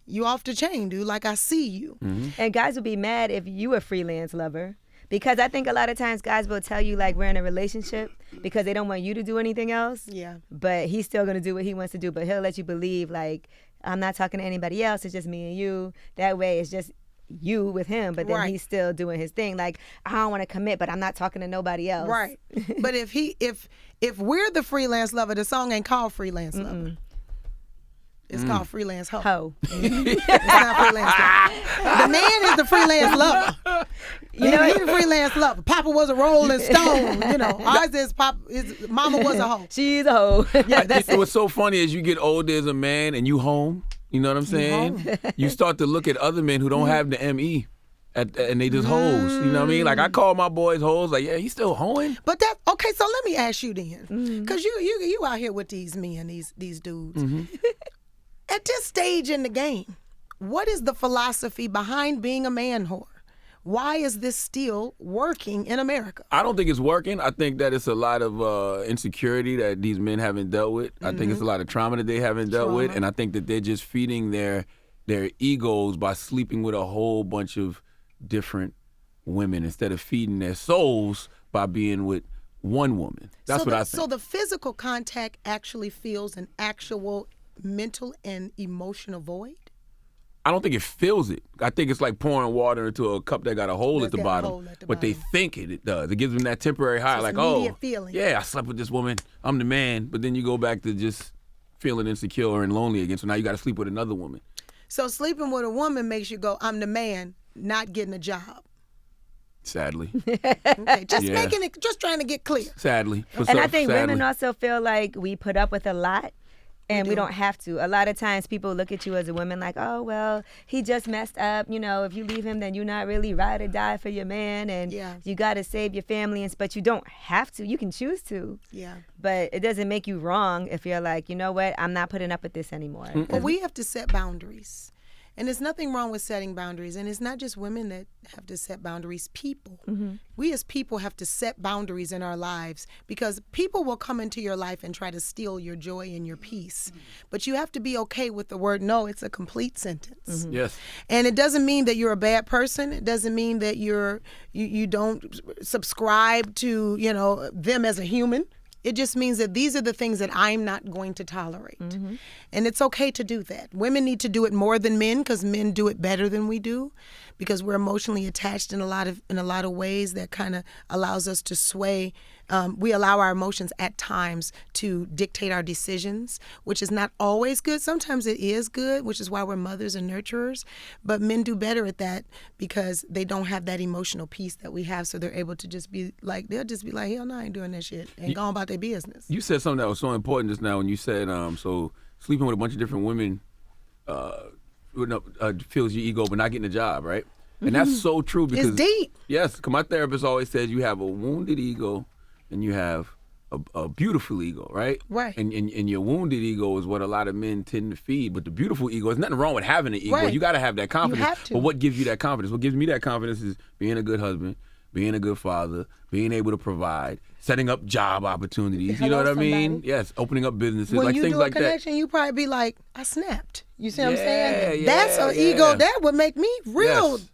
you off the chain, dude. Like, I see you. And guys would be mad if you a freelance lover. Because I think a lot of times guys will tell you, like, we're in a relationship because they don't want you to do anything else. Yeah. But he's still going to do what he wants to do. But he'll let you believe, like, I'm not talking to anybody else. It's just me and you. That way it's just you with him. But then he's still doing his thing. Like, I don't want to commit, but I'm not talking to nobody else. Right. But if we're the freelance lover, the song ain't called Freelance Lover. It's called Freelance Hoe. It's not Freelance Lover. The man is the freelance lover. You know, he's the freelance lover. Papa was a Rolling Stone. You know, ours is Mama was a hoe. She's a hoe. Yeah, that's what's so funny as you get older as a man and you home. You know what I'm saying? You start to look at other men who don't have the ME. And they just hoes, you know what I mean? Like, I call my boys hoes, like, yeah, he's still hoeing. But that, okay, so let me ask you then. Because you out here with these men, these dudes. At this stage in the game, what is the philosophy behind being a man whore? Why is this still working in America? I don't think it's working. I think that it's a lot of insecurity that these men haven't dealt with. I think it's a lot of trauma that they haven't dealt with. And I think that they're just feeding their egos by sleeping with a whole bunch of different women instead of feeding their souls by being with one woman. That's what I think. So the physical contact actually fills an actual mental and emotional void? I don't think it fills it. I think it's like pouring water into a cup that got a hole at the bottom. But they think it does. It gives them that temporary high, like, oh, feeling. Yeah, I slept with this woman. I'm the man. But then you go back to just feeling insecure and lonely again. So now you got to sleep with another woman. So sleeping with a woman makes you go, I'm the man, not getting a job. Sadly. Okay, just trying to get clear. Sadly. And I think women also feel like we put up with a lot. And we don't have to. A lot of times people look at you as a woman like, oh, well, he just messed up. You know, if you leave him, then you're not really ride or die for your man. And you got to save your family. But you don't have to. You can choose to. Yeah. But it doesn't make you wrong if you're like, you know what, I'm not putting up with this anymore. But we have to set boundaries. And there's nothing wrong with setting boundaries. And it's not just women that have to set boundaries. People. We as people have to set boundaries in our lives, because people will come into your life and try to steal your joy and your peace. But you have to be okay with the word no. It's a complete sentence. Yes. And it doesn't mean that you're a bad person. It doesn't mean that you don't subscribe to, them as a human. It just means that these are the things that I'm not going to tolerate. And it's okay to do that. Women need to do it more than men, because men do it better than we do, because we're emotionally attached in a lot of ways that kind of allows us to sway. We allow our emotions at times to dictate our decisions, which is not always good. Sometimes it is good, which is why we're mothers and nurturers. But men do better at that because they don't have that emotional piece that we have. So they're able to just be like, hell no, I ain't doing that shit, and go on about their business. You said something that was so important just now when you said, so sleeping with a bunch of different women fills your ego, but not getting a job, right? And that's so true, because it's deep. Yes, because my therapist always says you have a wounded ego and you have a beautiful ego, right? Right. And your wounded ego is what a lot of men tend to feed. But the beautiful ego, there's nothing wrong with having an ego. Right. You got to have that confidence. You have to. But what gives you that confidence? What gives me that confidence is being a good husband, being a good father, being able to provide, setting up job opportunities. You know what I mean? Yes, opening up businesses, When like you things do like a connection, you probably be like, I snapped. You see what I'm saying? Yeah, That's an ego. That would make me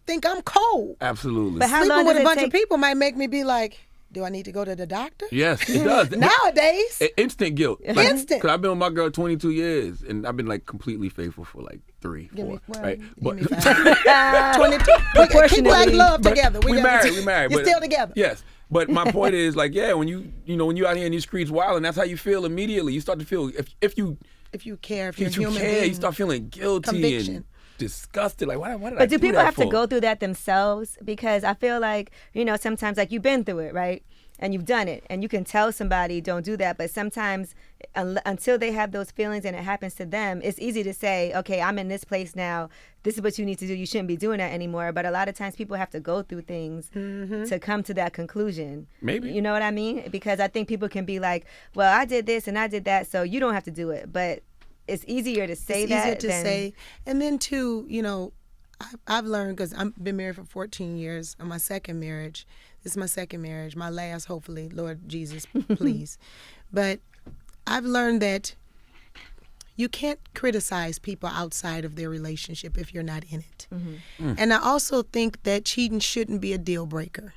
think I'm cold. Absolutely. But how Sleeping long with does a it bunch take? of people might make me be like, do I need to go to the doctor? Yes, it does. Nowadays. Instant guilt. Instant. Because I've been with my girl 22 years, and I've been like completely faithful for like 3, 4, right? Give me 5. 22. Keep like love together. We married. You're but, still together. Yes. But my point is, like, when you out here in these streets wilding, that's how you feel immediately. You start to feel, if you care, if you're a human care, being, you start feeling guilty conviction. and disgusted. Like, why did I But do do people that have for? to go through that themselves? Because I feel like, sometimes like you've been through it, right? And you've done it. And you can tell somebody, don't do that. But sometimes until they have those feelings and it happens to them, it's easy to say, okay, I'm in this place now. This is what you need to do. You shouldn't be doing that anymore. But a lot of times people have to go through things to come to that conclusion. Maybe. You know what I mean? Because I think people can be like, well, I did this and I did that, so you don't have to do it. But it's easier to say it's that. Easier to say. And then too, I've learned, because I've been married for 14 years on my second marriage. This is my second marriage, my last, hopefully, Lord Jesus, please. But I've learned that you can't criticize people outside of their relationship if you're not in it. And I also think that cheating shouldn't be a deal breaker.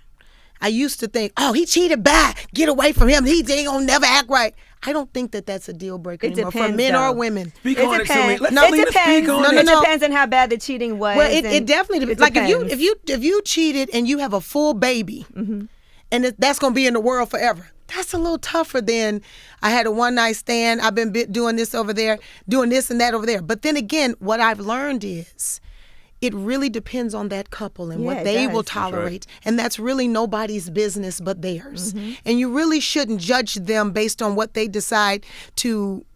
I used to think, oh, he cheated bad. Get away from him. He ain't gonna never act right. I don't think that that's a deal breaker It anymore for depends, men though. or women. Speak It on depends. it, Syleena. It depends. It No. depends on how bad the cheating was. Well, it and definitely depends. it Like depends. if you cheated and you have a full baby, and that's gonna be in the world forever. That's a little tougher than I had a one night stand. I've been doing this over there, doing this and that over there. But then again, what I've learned is, it really depends on that couple and what it they does. will That's tolerate. And that's really nobody's business but theirs. And you really shouldn't judge them based on what they decide to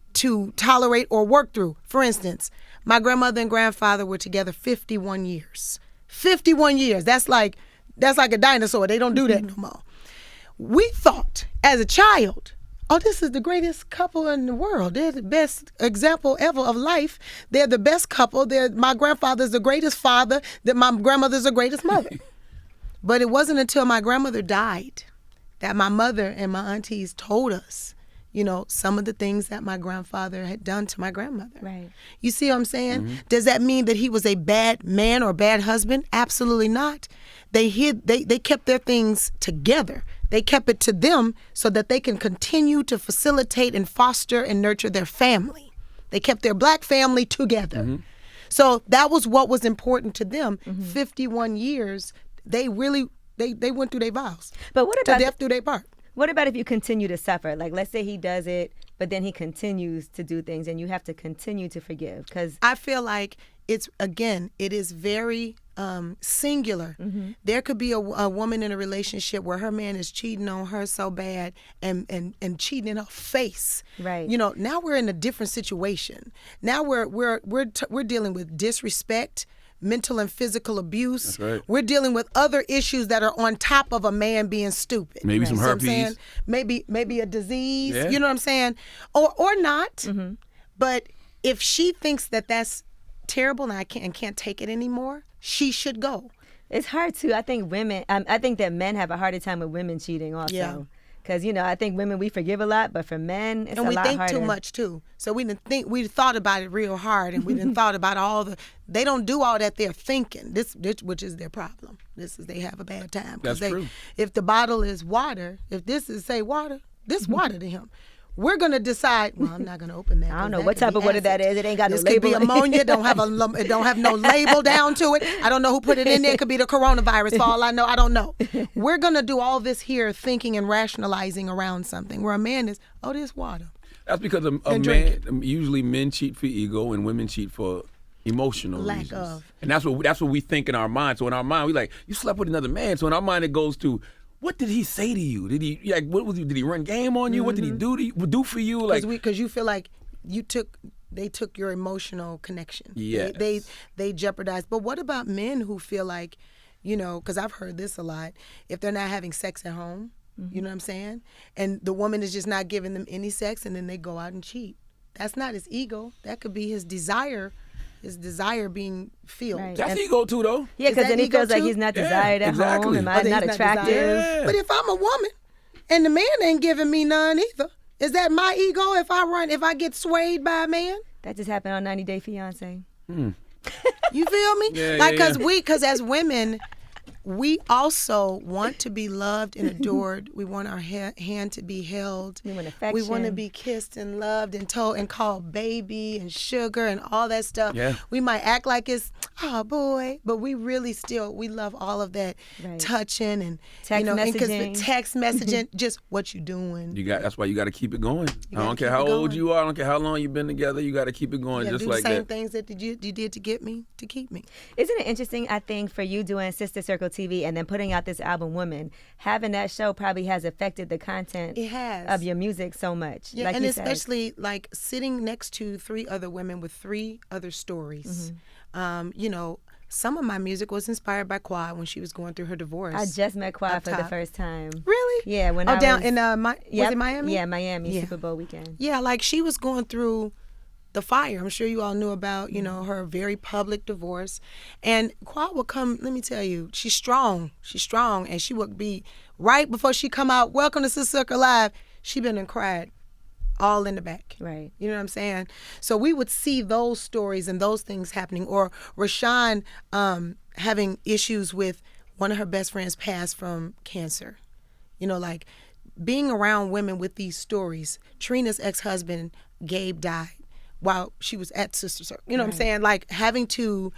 tolerate or work through. For instance, my grandmother and grandfather were together 51 years. 51 years. That's like a dinosaur. They don't do that no more. We thought as a child, oh, this is the greatest couple in the world. They're the best example ever of life. They're the best couple. My grandfather's the greatest father. My grandmother's the greatest mother. But it wasn't until my grandmother died that my mother and my aunties told us, some of the things that my grandfather had done to my grandmother. Right. You see what I'm saying? Does that mean that he was a bad man or bad husband? Absolutely not. They kept their things together. They kept it to them so that they can continue to facilitate and foster and nurture their family. They kept their black family together. So that was what was important to them. 51 years, they really, they went through their vows. But what to about death do their part. What about if you continue to suffer? Like, let's say he does it, but then he continues to do things, and you have to continue to forgive. Because I feel like it is very singular. There could be a woman in a relationship where her man is cheating on her so bad and cheating in her face. Right. Now we're in a different situation. Now we're dealing with disrespect, mental and physical abuse. That's right. We're dealing with other issues that are on top of a man being stupid. Maybe some You know what I'm herpes. saying? Maybe a disease. Yeah. You know what I'm saying? Or not. But if she thinks that that's terrible and I can't take it anymore, she should go. It's hard too. I think women. I think that men have a harder time with women cheating also. Yeah. Because I think women, we forgive a lot, but for men, it's a lot harder. And we think too much too. So we thought about it real hard, and we didn't thought about they don't do all that they're thinking. This which is their problem. They have a bad time. That's true. If the bottle is water, if this is say water, this water to him. We're gonna decide. Well, I'm not gonna open that. I don't know what type of water that is. It ain't got no label. This could be ammonia. It don't have no label down to it. I don't know who put it in there. It could be the coronavirus. For all I know, I don't know. We're gonna do all this here, thinking and rationalizing around something. Where a man is, this water. That's because a man. Usually, men cheat for ego, and women cheat for emotional lack reasons. of. And that's what we think in our mind. So in our mind, we like, you slept with another man. So in our mind, it goes to, what did he say to you? Did he did he run game on you? What did he do for you? Like, because you feel like they took your emotional connection. Yes. They jeopardized. But what about men who feel like, because I've heard this a lot, if they're not having sex at home, you know what I'm saying? And the woman is just not giving them any sex, and then they go out and cheat. That's not his ego. That could be his desire being filled. Right. that's ego too, though. Yeah, because then he ego feels like too? he's not desired at exactly. home. Am I He's not attractive? Yeah. But if I'm a woman and the man ain't giving me none either, is that my ego if I get swayed by a man? That just happened on 90 Day Fiancé. You feel me? Yeah, Because as women, we also want to be loved and adored. We want our hand to be held. We want affection. We want to be kissed and loved and told and called baby and sugar and all that stuff. Yeah. We might act like it's, oh boy, but we really we love all of that Right. touching and Text messaging. text messaging, just what you doing. That's why you got to keep it going. I gotta don't care keep how it old going. you are. I don't care how long you've been together. You got to keep it going, You gotta just do like the same that. things that you did to get me, to keep me. Isn't it interesting, I think, for you doing Sister Circle TV and then putting out this album, Woman, having that show probably has affected the content It has. of your music so much. Yeah, like and you said. especially like sitting next to 3 other women with 3 other stories. Some of my music was inspired by Quad when she was going through her divorce. I just met Quad Up for the top. first time. Really? Yeah, when I down was... in was it Miami? Yeah, Miami, Yeah. Super Bowl weekend. Yeah, like she was going through the fire. I'm sure you all knew about, her very public divorce. And Quad would come, let me tell you, she's strong. She's strong. And she would be, right before she come out, welcome to Sister Circle Live, she been and cried all in the back. Right. You know what I'm saying? So we would see those stories and those things happening. Or Rashawn having issues with one of her best friends passed from cancer. Like being around women with these stories. Trina's ex-husband, Gabe, died while she was at Sister Circle. You know what I'm saying? Like having to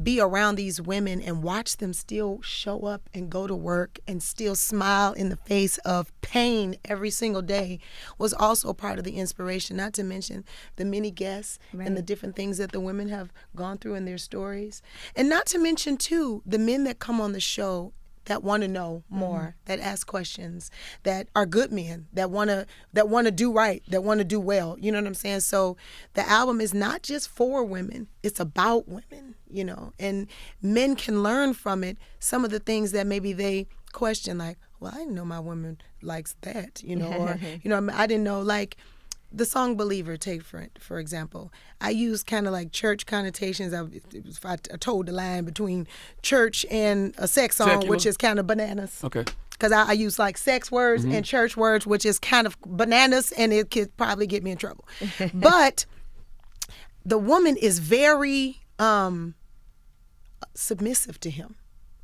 be around these women and watch them still show up and go to work and still smile in the face of pain every single day was also part of the inspiration, not to mention the many guests and the different things that the women have gone through in their stories. And not to mention, too, the men that come on the show that want to know more, that ask questions, that are good men, that want to do right, that want to do well. You know what I'm saying? So the album is not just for women, it's about women, and men can learn from it some of the things that maybe they question, like, well, I didn't know my woman likes that, or, I didn't know, like, the song Believer, take for example. I use kind of like church connotations. I told the line between church and a sex song, Secular. which is kind of bananas. Okay. Because I use like sex words and church words, which is kind of bananas, and it could probably get me in trouble. But the woman is very submissive to him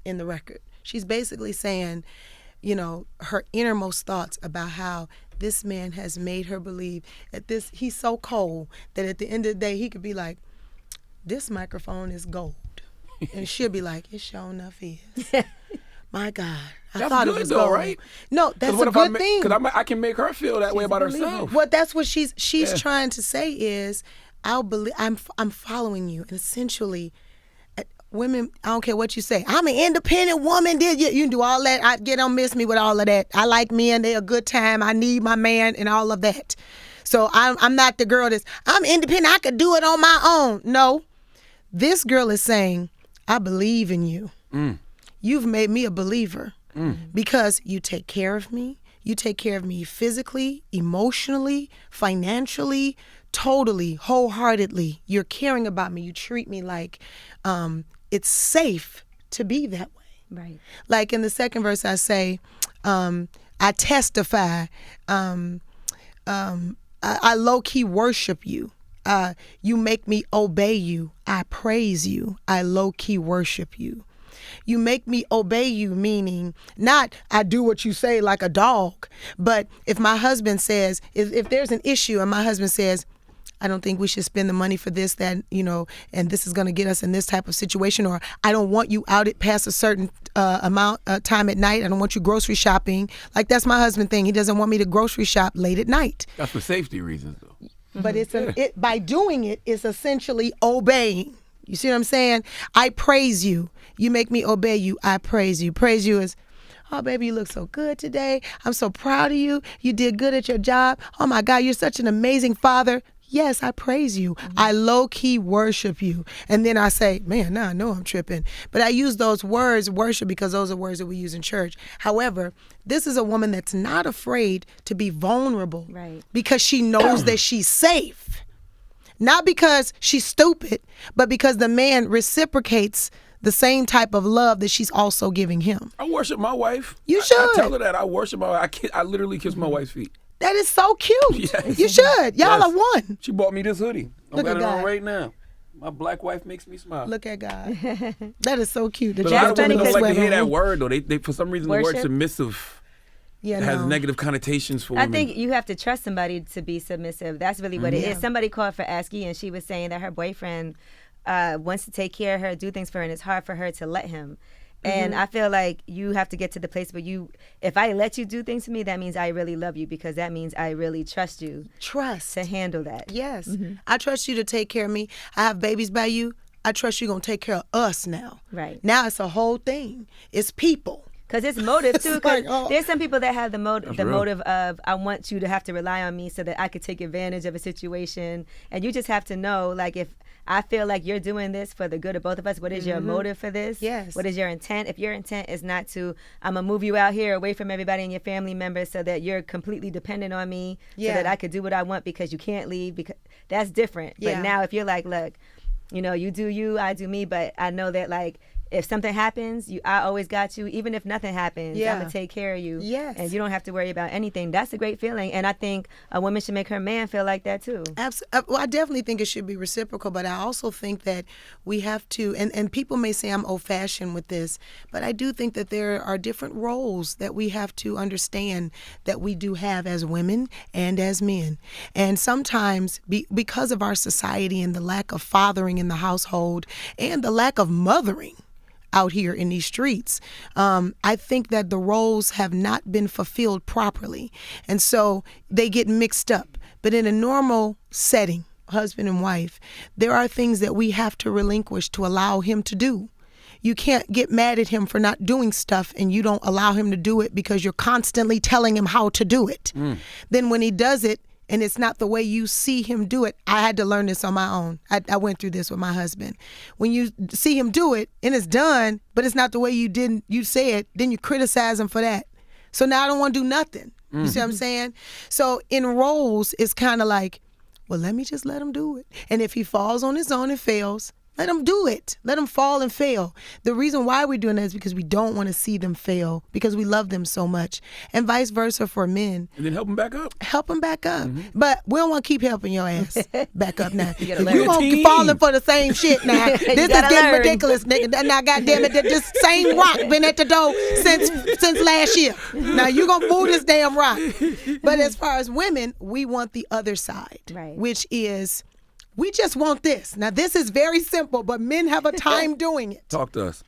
in the record. She's basically saying, her innermost thoughts about how this man has made her believe that he's so cold that at the end of the day he could be like, this microphone is gold. And she'll be like, it sure enough is. My God. I thought good it was though, gold. right? No, that's a good thing. Because I can make her feel that way about herself. What that's what she's trying to say is, I'm following you. And essentially, women, I don't care what you say. I'm an independent woman. You can do all that. Don't miss me with all of that. I like men. They're a good time. I need my man and all of that. So I'm not the girl I'm independent. I could do it on my own. No. This girl is saying, I believe in you. You've made me a believer because you take care of me. You take care of me physically, emotionally, financially, totally, wholeheartedly, you're caring about me. You treat me like it's safe to be that way. Right. Like in the second verse, I say, I testify, I low-key worship you. You make me obey you. I praise you. I low-key worship you. You make me obey you, meaning not I do what you say like a dog, but if my husband says, if there's an issue and my husband says, I don't think we should spend the money for this, that, and this is going to get us in this type of situation, or I don't want you out at past a certain amount time at night. I don't want you grocery shopping. Like, that's my husband thing. He doesn't want me to grocery shop late at night. That's for safety reasons, though. But by doing it, it's essentially obeying. You see what I'm saying? I praise you. You make me obey you. I praise you. Praise you is, oh, baby, you look so good today. I'm so proud of you. You did good at your job. Oh, my God, you're such an amazing father. Yes, I praise you. I low-key worship you. And then I say, man, now I know I'm tripping. But I use those words, worship, because those are words that we use in church. However, this is a woman that's not afraid to be vulnerable. Right. Because she knows that she's safe. Not because she's stupid, but because the man reciprocates the same type of love that she's also giving him. I worship my wife. You should. I tell her that. I worship my wife. I literally kiss my wife's feet. That is so cute. Yes. You should. Y'all are one. She bought me this hoodie. I'm Look got at it on God. right now. My black wife makes me smile. Look at God. That is so cute. That But you a got lot of women women don't that like to sweat hear that on. word, though. They for some reason, the word Worship? submissive Yeah, has no. negative connotations for I women. think you have to trust somebody to be submissive. That's really what it is. Somebody called for Asky, and she was saying that her boyfriend wants to take care of her, do things for her, and it's hard for her to let him. And I feel like you have to get to the place where if I let you do things for me, that means I really love you, because that means I really trust you Trust. to handle that. Yes. I trust you to take care of me. I have babies by you. I trust you're going to take care of us now. Right. Now it's a whole thing. It's people. Because it's motive too. It's 'Cause like, oh. there's some people that have the That's real. motive of, I want you to have to rely on me so that I could take advantage of a situation. And you just have to know, like, if I feel like you're doing this for the good of both of us, what is your motive for this? Yes. What is your intent? If your intent is not to, I'm going to move you out here away from everybody and your family members so that you're completely dependent on me, so Yeah. that I could do what I want because you can't leave, because that's different. Yeah. But now if you're like, look, you do you, I do me, but I know that, like, if something happens, I always got you. Even if nothing happens, Yeah. I'm going to take care of you. Yes. And you don't have to worry about anything. That's a great feeling. And I think a woman should make her man feel like that too. Well, I definitely think it should be reciprocal, but I also think that we have to, and people may say I'm old-fashioned with this, but I do think that there are different roles that we have to understand that we do have as women and as men. And sometimes because of our society and the lack of fathering in the household and the lack of mothering out here in these streets, I think that the roles have not been fulfilled properly. And so they get mixed up. But in a normal setting, husband and wife, there are things that we have to relinquish to allow him to do. You can't get mad at him for not doing stuff and you don't allow him to do it because you're constantly telling him how to do it. Then when he does it, and it's not the way you see him do it. I had to learn this on my own. I went through this with my husband. When you see him do it and it's done, but it's not the way you say it, then you criticize him for that. So now I don't want to do nothing. You see what I'm saying? So in roles, it's kind of like, well, let me just let him do it. And if he falls on his own and fails, let him do it. Let him fall and fail. The reason why we're doing that is because we don't want to see them fail, because we love them so much. And vice versa for men. And then help them back up. Help them back up. But we don't want to keep helping your ass back up now. gotta You learn. won't Team. be falling for the same shit now. This is gotta getting learn. ridiculous, nigga. Now, goddamn it, this same rock been at the door since last year. Now you gonna move this damn rock. But as far as women, we want the other side, Right. which is, we just want this. Now this is very simple, but men have a time doing it. Talk to us.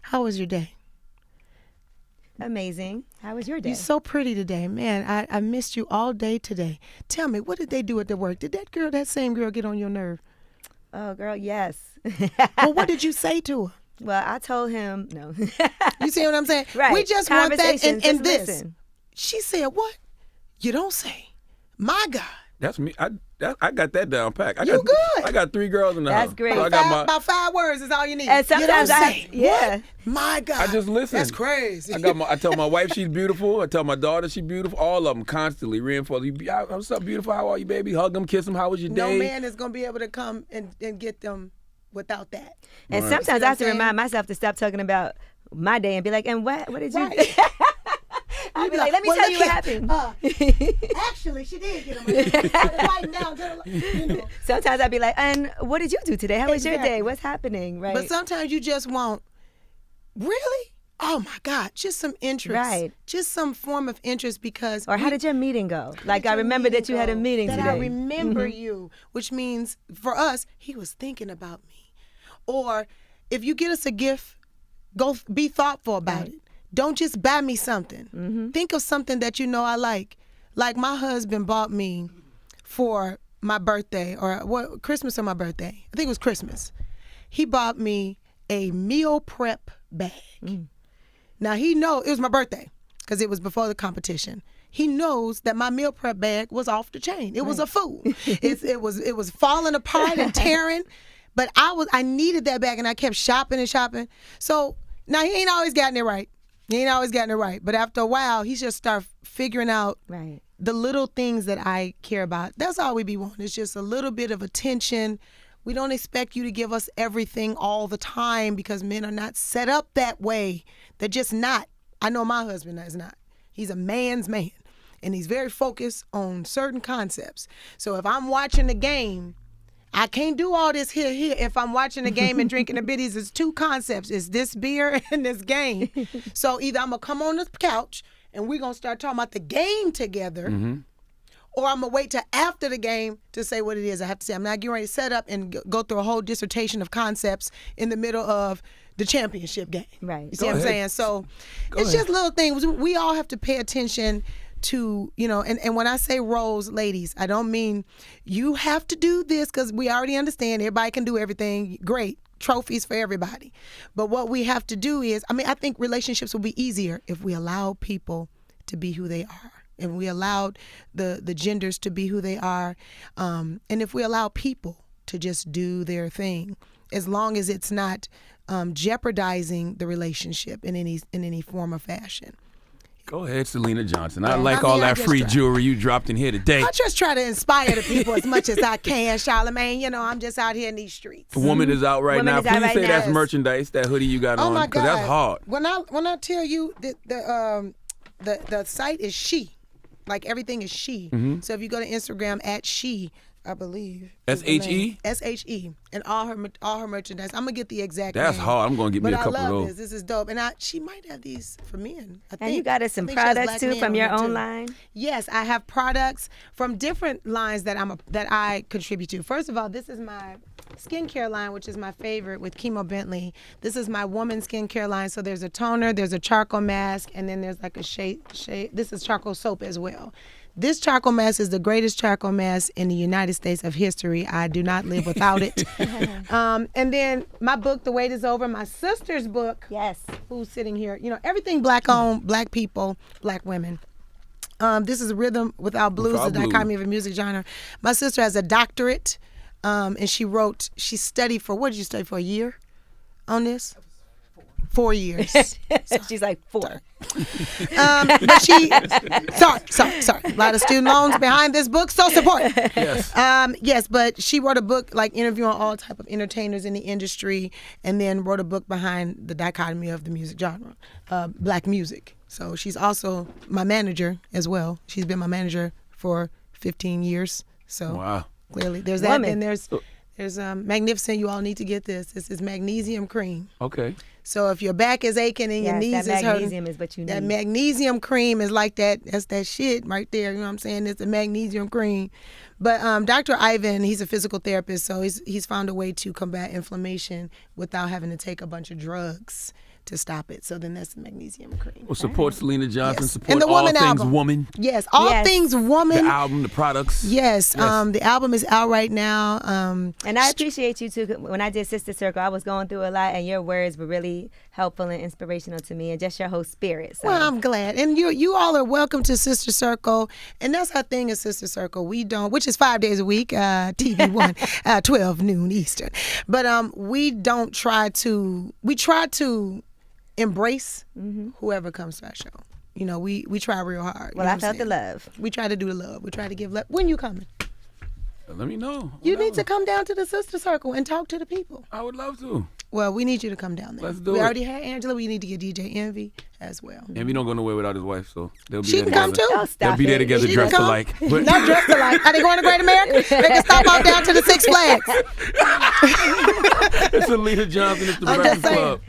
How was your day? Amazing. How was your day? You're so pretty today, man. I missed you all day today. Tell me, what did they do at the work? Did that same girl get on your nerve? Oh, girl, yes. Well, what did you say to her? Well, I told him no. You see what I'm saying? Right. We just want that Conversation, and just this. listen. She said, what? You don't say. My God. That's me. I got that down pat. You good. I got 3 girls in the house. That's great. So I got About 5 words is all you need. And sometimes yeah. My God. I just listen. That's crazy. I tell my wife she's beautiful. I tell my daughter she's beautiful. All of them constantly reinforce. What's up, beautiful? How are you, baby? Hug them, kiss them. How was your day? No man is going to be able to come and get them without that. And sometimes I have to remind myself to stop talking about my day and be like, and what did you do? I'd be like, let me tell you what happened. Actually, she did get him. Writing down. Sometimes I'd be like, and what did you do today? How was your day? What's happening? Right. But sometimes you just want, really? Oh my God, just some interest. Right. Just some form of interest because. Or how did your meeting go? Like, I remember that you had a meeting that today. I remember you, which means for us, he was thinking about me. Or if you get us a gift, go be thoughtful about it. Don't just buy me something. Think of something that you know I like. Like my husband bought me for my birthday, or what, Christmas or my birthday. I think it was Christmas. He bought me a meal prep bag. Now he know it was my birthday because it was before the competition. He knows that my meal prep bag was off the chain. It was a fool. It was falling apart and tearing. But I needed that bag and I kept shopping and shopping. So now he ain't always gotten it right. But after a while, he just start figuring out the little things that I care about. That's all we be wanting. It's just a little bit of attention. We don't expect you to give us everything all the time because men are not set up that way. They're just not. I know my husband is not. He's a man's man, and he's very focused on certain concepts. So if I'm watching the game, I can't do all this here. If I'm watching the game and drinking the biddies, it's 2 concepts. It's this beer and this game. So either I'm going to come on the couch and we're going to start talking about the game together, or I'm going to wait till after the game to say what it is I have to say. I'm not getting ready to set up and go through a whole dissertation of concepts in the middle of the championship game. Right. You see what I'm saying? So it's just little things. We all have to pay attention to, and when I say roles, ladies, I don't mean you have to do this because we already understand everybody can do everything. Great. Trophies for everybody. But what we have to do is, I think relationships will be easier if we allow people to be who they are. And we allowed the genders to be who they are. And if we allow people to just do their thing, as long as it's not jeopardizing the relationship in any form or fashion. Go ahead, Syleena Johnson. I like all that free jewelry you dropped in here today. I just try to inspire the people as much as I can, Charlamagne. I'm just out here in these streets. Woman is out right now. Please say that's merchandise, that hoodie you got on. Oh my God, that's hard. When I tell you that the site is she, like everything is she. So if you go to Instagram at she, I believe. S-H-E? S-H-E. And all her merchandise. I'm going to get the exact That's name. hard. I'm going to get me a couple of those. But I love this is dope. And she might have these for men, I think. And you got us some products too from your own line? Yes, I have products from different lines that I contribute to. First of all, this is my skincare line, which is my favorite with Chemo Bentley. This is my woman skincare line. So there's a toner, there's a charcoal mask, and then there's like a shade. This is charcoal soap as well. This charcoal mask is the greatest charcoal mask in the United States of history. I do not live without it. And then my book, The Wait Is Over, my sister's book. Yes. Who's sitting here. Everything black-owned, black people, black women. This is Rhythm Without Blues, the dichotomy of a music genre. My sister has a doctorate, and she studied for, what did you study for, a year on this? 4 years. She's like 4. But sorry. A lot of student loans behind this book, so support. Yes, but she wrote a book like interviewing all type of entertainers in the industry, and then wrote a book behind the dichotomy of the music genre, black music. So she's also my manager as well. She's been my manager for 15 years. So wow. Clearly, there's that. And there's Magnificent. You all need to get this. This is magnesium cream. Okay. So if your back is aching and your knees is hurting, that magnesium is what you need. That magnesium cream is like that. That's that shit right there. You know what I'm saying? It's a magnesium cream. But Dr. Ivan, he's a physical therapist, so he's found a way to combat inflammation without having to take a bunch of drugs to stop it. So then that's the magnesium cream. Well, support Syleena Johnson. Yes. Support And the all Woman things album. woman. Yes, all Yes. things woman. The album, the products. Yes, the album is out right now. And I appreciate you too. When I did Sister Circle, I was going through a lot, and your words were really helpful and inspirational to me, and just your whole spirit. So. Well, I'm glad. And you all are welcome to Sister Circle. And that's our thing is Sister Circle. We don't, which is 5 days a week, TV1, 12 noon Eastern. But we try to embrace whoever comes to our show. You know, we try real hard. Well, I felt the love. We try to do the love. We try to give love. When you coming? Let me know. You need to come down to the Sister Circle and talk to the people. I would love to. Well, we need you to come down there. Let's do we it. already had Angela. We need to get DJ Envy as well. And we don't go nowhere without his wife, so they'll be She there can come together. too. Oh, stop They'll be there it. together She dressed can come. alike. But Not dressed alike. Are they going to Great America? They can stop off down to the Six Flags. it's Syleena Johnson. It's the I'm Breakfast just saying. Club.